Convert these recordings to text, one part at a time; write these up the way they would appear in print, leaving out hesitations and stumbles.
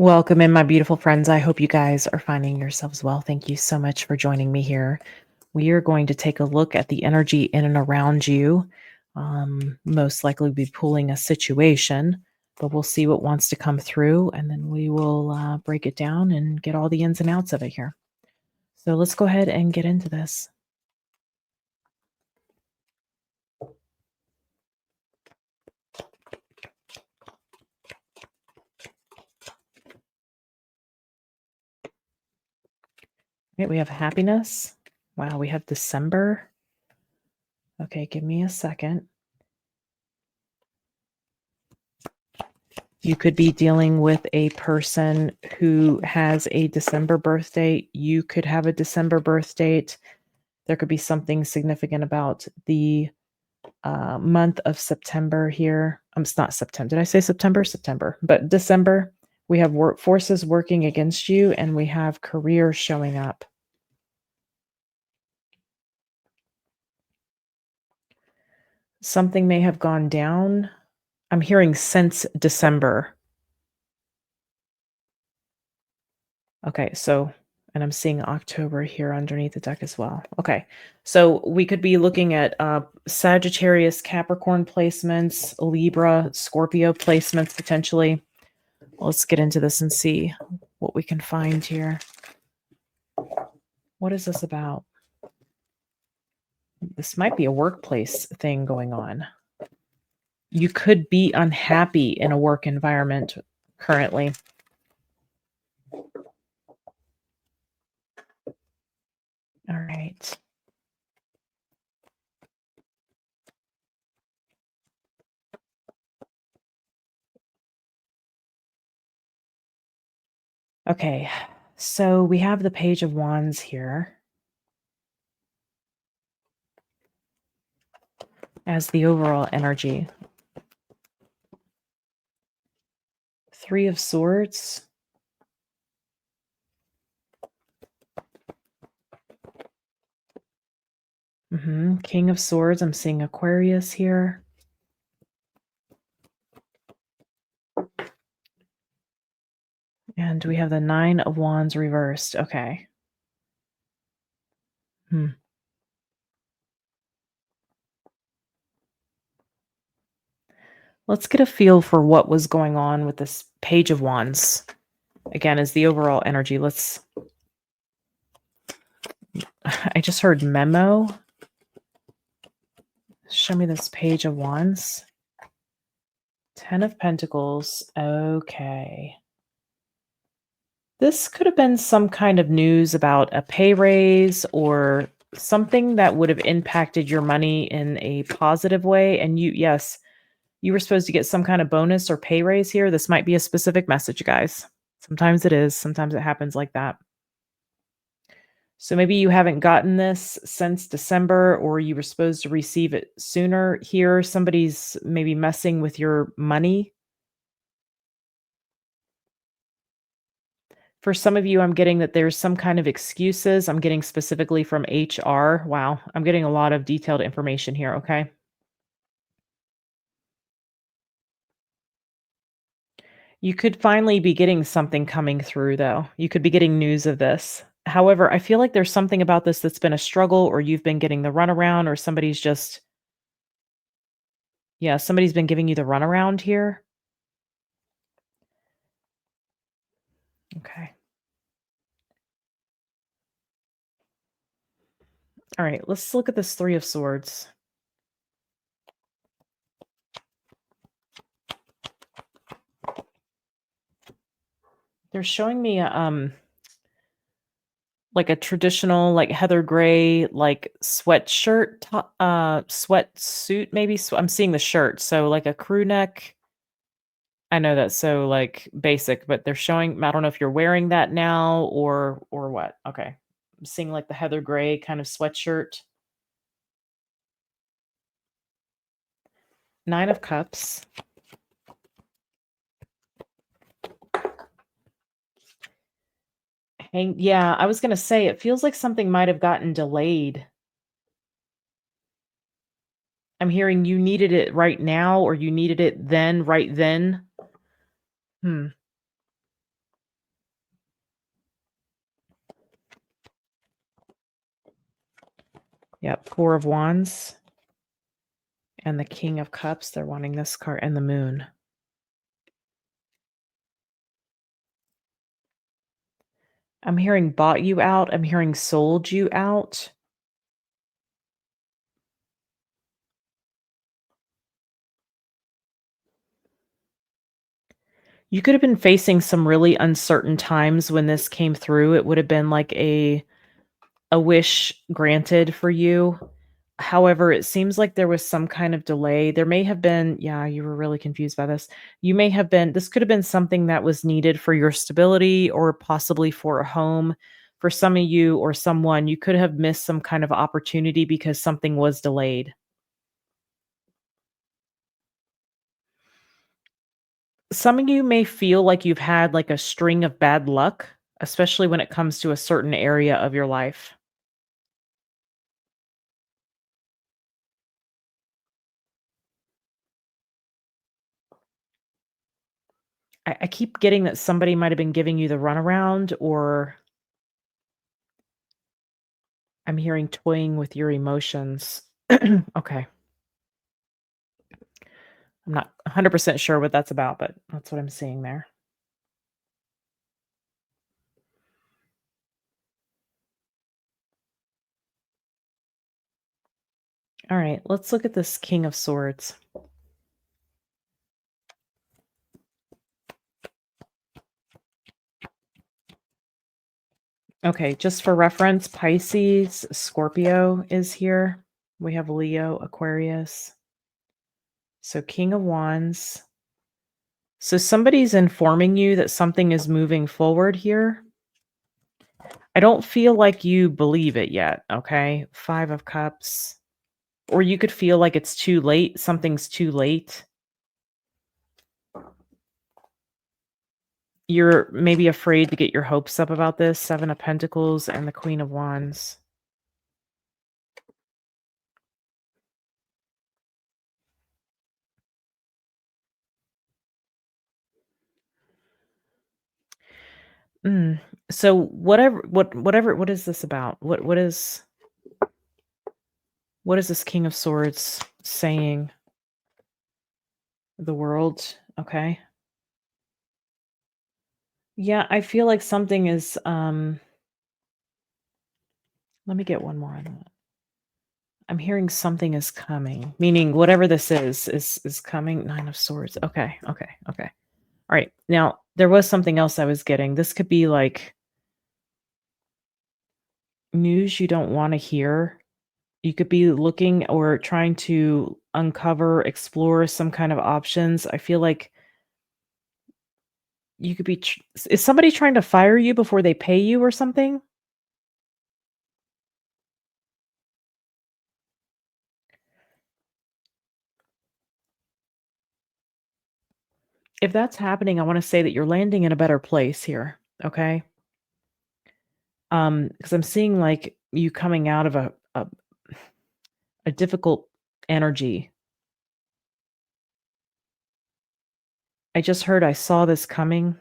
Welcome in, my beautiful friends. I hope you guys are finding yourselves well. Thank you so much for joining me here. We are going to take a look at the energy in and around you. Most likely be pulling a situation, but we'll see what wants to come through, and then we will break it down and get all the ins and outs of it here. So let's go ahead and get into this. Okay, we have happiness. Wow, we have December. Okay, give me a second. You could be dealing with a person who has a December birth date. You could have a December birth date. There could be something significant about the month of September here. It's not September. Did I say September? September. But December, we have work forces working against you, and we have career showing up. Something may have gone down. I'm hearing since December. Okay, so, and I'm seeing October here underneath the deck as well. Okay, so we could be looking at Sagittarius, Capricorn placements, Libra, Scorpio placements potentially. Let's get into this and see what we can find here. What is this about? This might be a workplace thing going on. You could be unhappy in a work environment currently. All right. Okay, so we have the Page of Wands here as the overall energy. Three of Swords. King of Swords. I'm seeing Aquarius here. And we have the Nine of Wands reversed. Okay. Let's get a feel for what was going on with this Page of Wands. Again, is the overall energy. I just heard memo. Show me this Page of Wands. 10 of Pentacles. Okay. This could have been some kind of news about a pay raise or something that would have impacted your money in a positive way. And yes, you were supposed to get some kind of bonus or pay raise here. This might be a specific message, guys. Sometimes it is. Sometimes it happens like that. So maybe you haven't gotten this since December, or you were supposed to receive it sooner. Here, somebody's maybe messing with your money. For some of you, I'm getting that there's some kind of excuses. I'm getting specifically from HR. Wow, I'm getting a lot of detailed information here, okay? You could finally be getting something coming through, though. You could be getting news of this. However, I feel like there's something about this that's been a struggle, or you've been getting the runaround, or somebody's just, yeah, somebody's been giving you the runaround here. Okay. All right, let's look at this Three of Swords. They're showing me like a traditional, like heather gray, like sweatshirt, sweatsuit, maybe. I'm seeing the shirt, so like a crew neck. I know that's so like basic, but they're showing. I don't know if you're wearing that now or what. Okay, I'm seeing like the heather gray kind of sweatshirt. Nine of Cups. Yeah, I was gonna say it feels like something might have gotten delayed. I'm hearing you needed it right now, or you needed it then, right then. Yep, 4 of Wands and the King of Cups. They're wanting this card and the Moon. I'm hearing bought you out. I'm hearing sold you out. You could have been facing some really uncertain times when this came through. It would have been like a wish granted for you. However, it seems like there was some kind of delay. There may have been, yeah, you were really confused by this. You may have been, this could have been something that was needed for your stability or possibly for a home. For some of you or someone, you could have missed some kind of opportunity because something was delayed. Some of you may feel like you've had like a string of bad luck, especially when it comes to a certain area of your life. I keep getting that somebody might have been giving you the runaround, or I'm hearing toying with your emotions. Okay. I'm not 100% sure what that's about, but that's what I'm seeing there. All right, let's look at this King of Swords. Okay, just for reference, Pisces, Scorpio is here. We have Leo, Aquarius. So King of Wands. So somebody's informing you that something is moving forward here. I don't feel like you believe it yet, okay? 5 of Cups. Or you could feel like it's too late, something's too late. You're maybe afraid to get your hopes up about this. 7 of Pentacles and the Queen of Wands. Mm. So what is this about? What is this King of Swords saying? The world, okay. Yeah, I feel like something is let me get one more on that. I'm hearing something is coming, meaning whatever this is coming. 9 of Swords. Okay, okay, okay. All right. Now, there was something else I was getting. This could be like news you don't want to hear. You could be looking or trying to uncover, explore some kind of options. I feel like you could be is somebody trying to fire you before they pay you or something? If that's happening, I want to say that you're landing in a better place here, okay? Because I'm seeing like you coming out of a difficult energy. I just heard I saw this coming.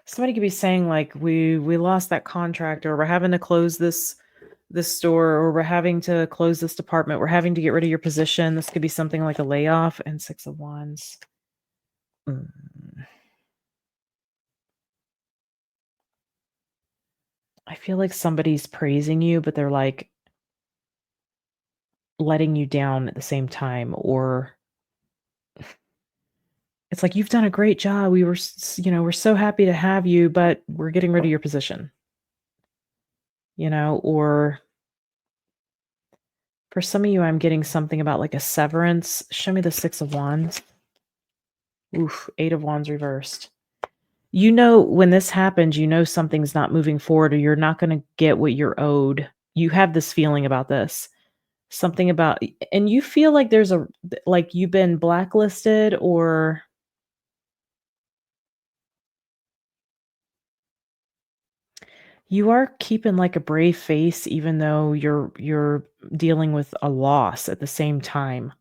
Somebody could be saying like we lost that contract, or we're having to close this store, or we're having to close this department, we're having to get rid of your position. This could be something like a layoff. And 6 of Wands. Mm. I feel like somebody's praising you, but they're like letting you down at the same time, or it's like, "You've done a great job. We were we're so happy to have you, but we're getting rid of your position." Or for some of you, I'm getting something about like a severance. Show me the 6 of Wands. Oof, 8 of Wands reversed. When this happens, something's not moving forward, or you're not gonna get what you're owed. You have this feeling about this. Something about, and you feel like there's like you've been blacklisted, or you are keeping like a brave face even though you're dealing with a loss at the same time.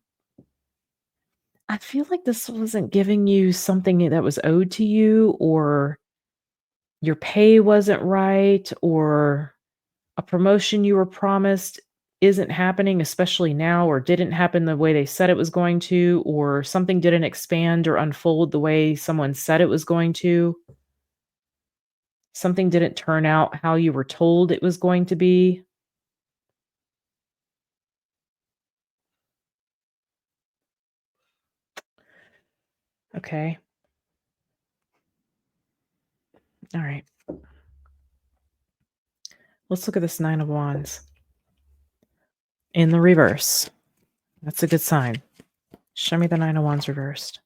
I feel like this wasn't giving you something that was owed to you, or your pay wasn't right, or A promotion you were promised isn't happening, especially now, or didn't happen the way they said it was going to, or something didn't expand or unfold the way someone said it was going to. Something didn't turn out how you were told it was going to be. Okay. All right. Let's look at this 9 of Wands in the reverse. That's a good sign. Show me the 9 of Wands reversed.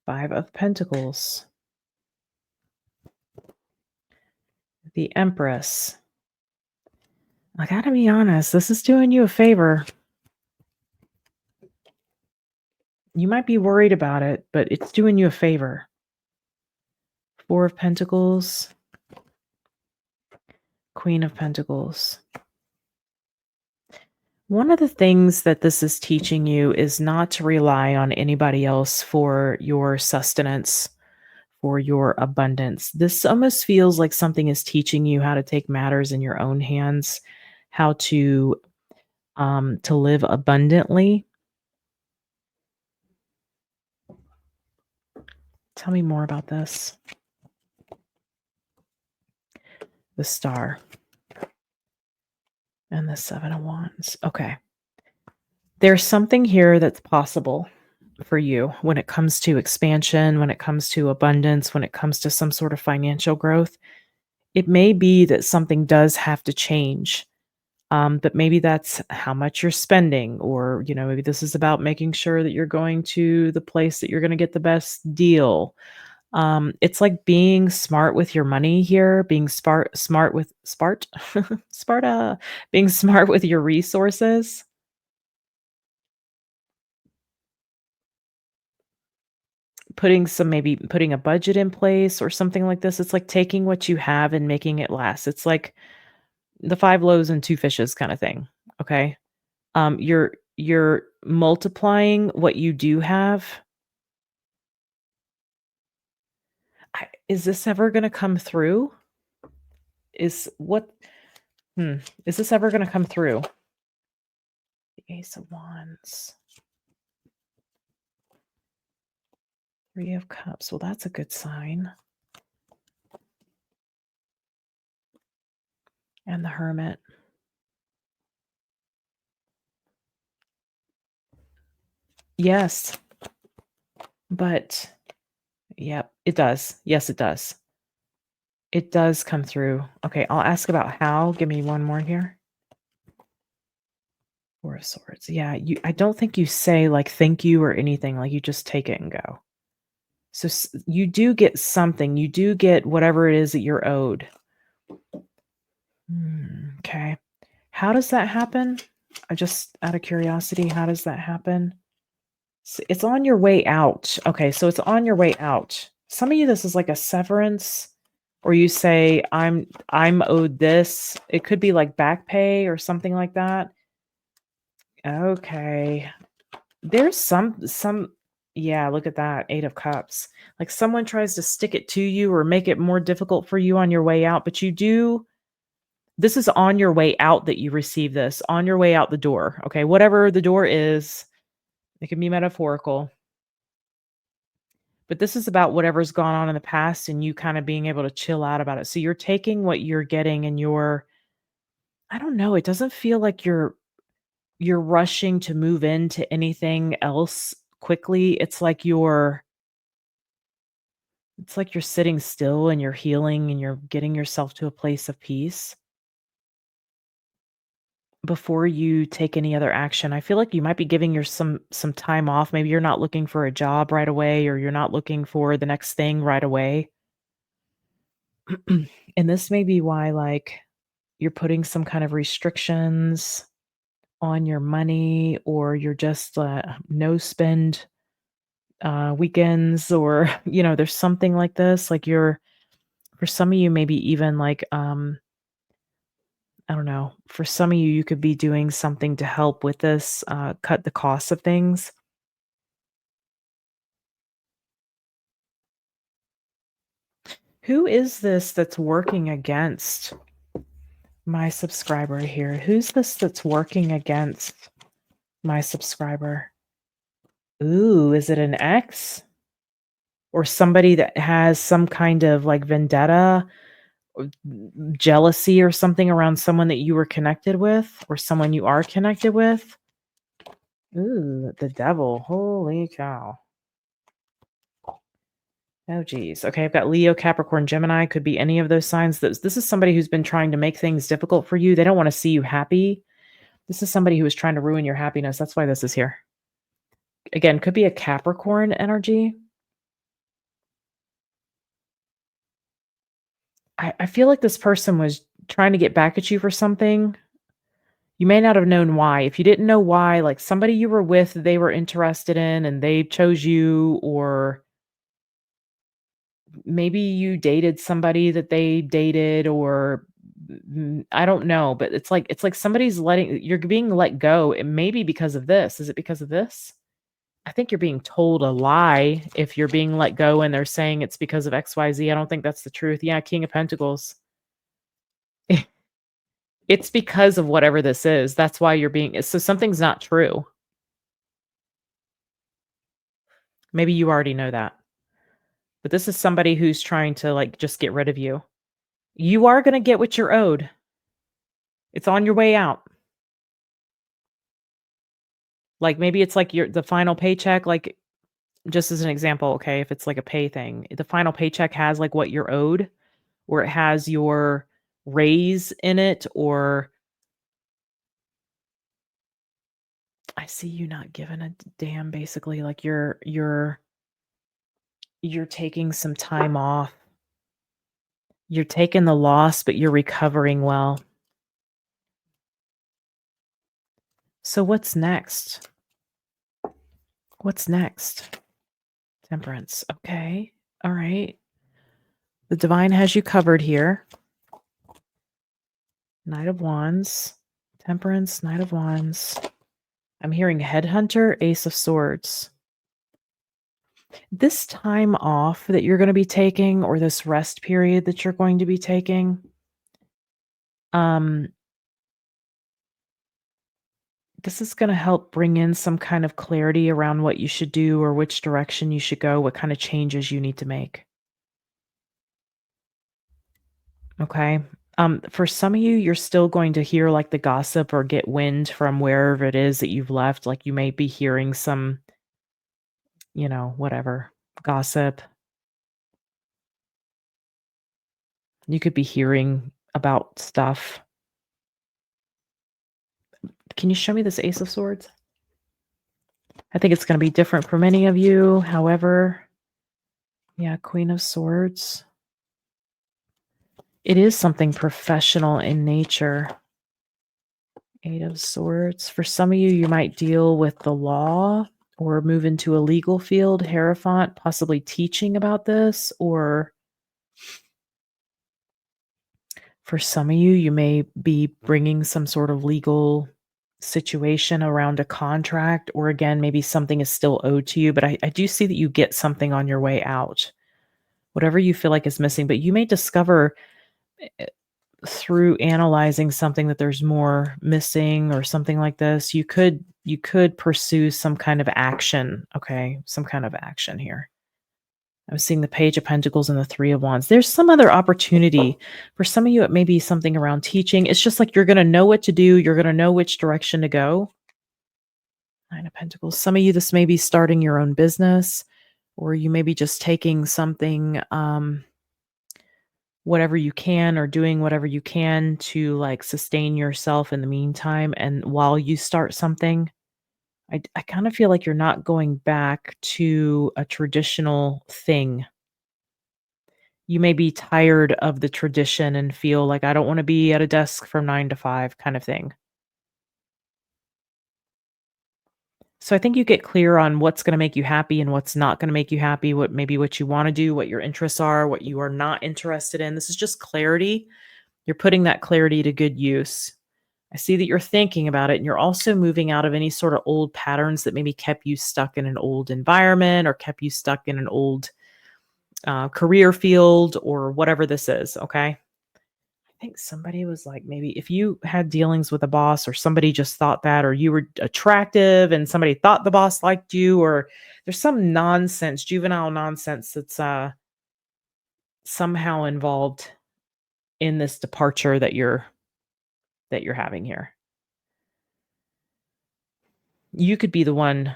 5 of Pentacles. The Empress. I gotta be honest, this is doing you a favor. You might be worried about it, but it's doing you a favor. 4 of Pentacles. Queen of Pentacles. One of the things that this is teaching you is not to rely on anybody else for your sustenance, for your abundance. This almost feels like something is teaching you how to take matters in your own hands, how to live abundantly. Tell me more about this. The Star and the 7 of Wands. Okay. There's something here that's possible for you when it comes to expansion, when it comes to abundance, when it comes to some sort of financial growth. It may be that something does have to change, but maybe that's how much you're spending, or maybe this is about making sure that you're going to the place that you're going to get the best deal. It's like being smart with your money here, being smart with Sparta, being smart with your resources. Maybe putting a budget in place or something like this. It's like taking what you have and making it last. It's like the 5 loaves and 2 fishes kinda thing, okay? You're multiplying what you do have. Is this ever gonna come through? Is what hmm, is this ever gonna come through? The Ace of Wands, 3 of Cups. Well, that's a good sign. And the Hermit. Yes, but yep, it does. Yes, it does. It does come through. Okay, I'll ask about how. Give me one more here. 4 of Swords. Yeah, I don't think you say, like, "Thank you" or anything, like, you just take it and go. So, you do get something. You do get whatever it is that you're owed. Okay. How does that happen? Just out of curiosity, how does that happen? It's on your way out. Okay, so it's on your way out. Some of you, this is like a severance, or you say, I'm owed this. It could be like back pay or something like that. Okay. There's some yeah, look at that, 8 of Cups. Like, someone tries to stick it to you or make it more difficult for you on your way out, but this is on your way out that you receive this, on your way out the door, okay? Whatever the door is, it can be metaphorical, but this is about whatever's gone on in the past and you kinda being able to chill out about it. So you're taking what you're getting and I don't know, it doesn't feel like you're rushing to move into anything else quickly. It's like you're sitting still and you're healing and you're getting yourself to a place of peace before you take any other action. I feel like you might be giving your some time off. Maybe you're not looking for a job right away, or you're not looking for the next thing right away. And this may be why, like, you're putting some kind of restrictions on your money, or you're just no spend weekends, or there's something like this. Like, for some of you, maybe even like I don't know. For some of you, you could be doing something to help with this, cut the cost of things. Who is this that's working against My subscriber here. Who's this that's working against my subscriber? Ooh, is it an ex? Or somebody that has some kind of like vendetta or jealousy or something around someone that you were connected with or someone you are connected with? Ooh, the devil. Holy cow. Oh, geez. Okay, I've got Leo, Capricorn, Gemini. Could be any of those signs. This is somebody who's been trying to make things difficult for you. They don't want to see you happy. This is somebody who is trying to ruin your happiness. That's why this is here. Again, could be a Capricorn energy. I feel like this person was trying to get back at you for something. You may not have known why. If you didn't know why, like somebody you were with, they were interested in and they chose you, or maybe you dated somebody that they dated, or I don't know, but it's like somebody's letting you're being let go. It may be because of this. Is it because of this? I think you're being told a lie if you're being let go and they're saying it's because of XYZ. I don't think that's the truth. Yeah, King of Pentacles. It's because of whatever this is. That's why you're being so something's not true. Maybe you already know that. But this is somebody who's trying to like just get rid of you. You are going to get what you're owed. It's on your way out. Like maybe it's like the final paycheck, like just as an example, okay, if it's like a pay thing, the final paycheck has like what you're owed, or it has your raise in it, or I see you not giving a damn, basically, like you're taking some time off. You're taking the loss, but you're recovering well. So what's next? What's next? Temperance. Okay. All right. The divine has you covered here. Knight of Wands, Temperance, Knight of Wands. I'm hearing Headhunter, Ace of Swords. This time off that you're going to be taking, or this rest period that you're going to be taking, this is going to help bring in some kind of clarity around what you should do or which direction you should go, what kind of changes you need to make. Okay. For some of you, you're still going to hear like the gossip or get wind from wherever it is that you've left. Like you may be hearing some, whatever gossip. You could be hearing about stuff. Can you show me this Ace of Swords? I think it's going to be different for many of you. However, yeah, Queen of Swords. It is something professional in nature. Eight of Swords. For some of you, you might deal with the law or move into a legal field, Hierophant, possibly teaching about this. Or for some of you, you may be bringing some sort of legal situation around a contract, or again, maybe something is still owed to you. But I do see that you get something on your way out, whatever you feel like is missing. But you may discover through analyzing something that there's more missing or something like this. You could pursue some kind of action. Okay, some kind of action here. I'm seeing the Page of Pentacles and the Three of Wands. There's some other opportunity. For some of you, it may be something around teaching. It's just like you're going to know what to do. You're going to know which direction to go. Nine of Pentacles. Some of you, this may be starting your own business, or you may be just taking something, whatever you can, or doing whatever you can to like sustain yourself in the meantime. And while you start something, I kind of feel like you're not going back to a traditional thing. You may be tired of the tradition and feel like, I don't want to be at a desk from 9 to 5 kind of thing. So I think you get clear on what's going to make you happy and what's not going to make you happy, what you want to do, what your interests are, what you are not interested in. This is just clarity. You're putting that clarity to good use. I see that you're thinking about it, and you're also moving out of any sort of old patterns that maybe kept you stuck in an old environment or kept you stuck in an old career field or whatever this is. Okay. I think somebody was like, maybe if you had dealings with a boss or somebody just thought that, or you were attractive and somebody thought the boss liked you, or there's some nonsense, juvenile nonsense that's somehow involved in this departure that you're having here. You could be the one.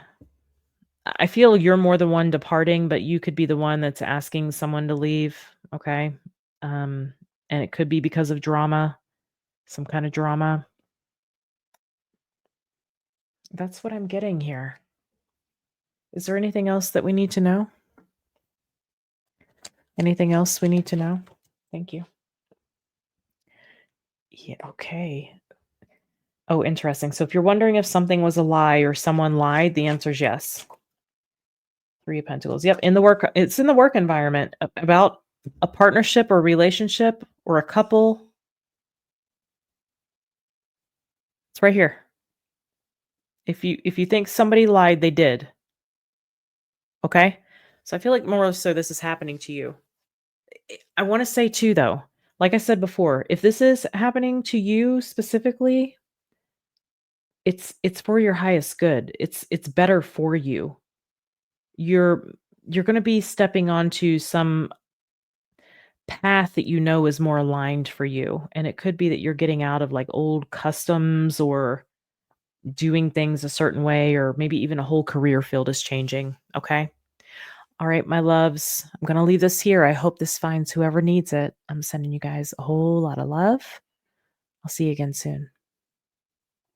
I feel you're more the one departing, but you could be the one that's asking someone to leave, okay? Um, and it could be because of drama, some kind of drama. That's what I'm getting here. Is there anything else that we need to know? Anything else we need to know? Thank you. Yeah, okay. Oh, interesting. So if you're wondering if something was a lie or someone lied, the answer is yes. 3 of Pentacles. Yep, it's in the work environment about a partnership or relationship or a couple. It's right here. If you think somebody lied, they did. Okay? So I feel like more so this is happening to you. I want to say too though, like I said before, if this is happening to you specifically, it's for your highest good. It's better for you. You're you're going to be stepping onto some path that you know is more aligned for you, and it could be that you're getting out of like old customs or doing things a certain way, or maybe even a whole career field is changing. Okay. All right, my loves, I'm going to leave this here. I hope this finds whoever needs it. I'm sending you guys a whole lot of love. I'll see you again soon.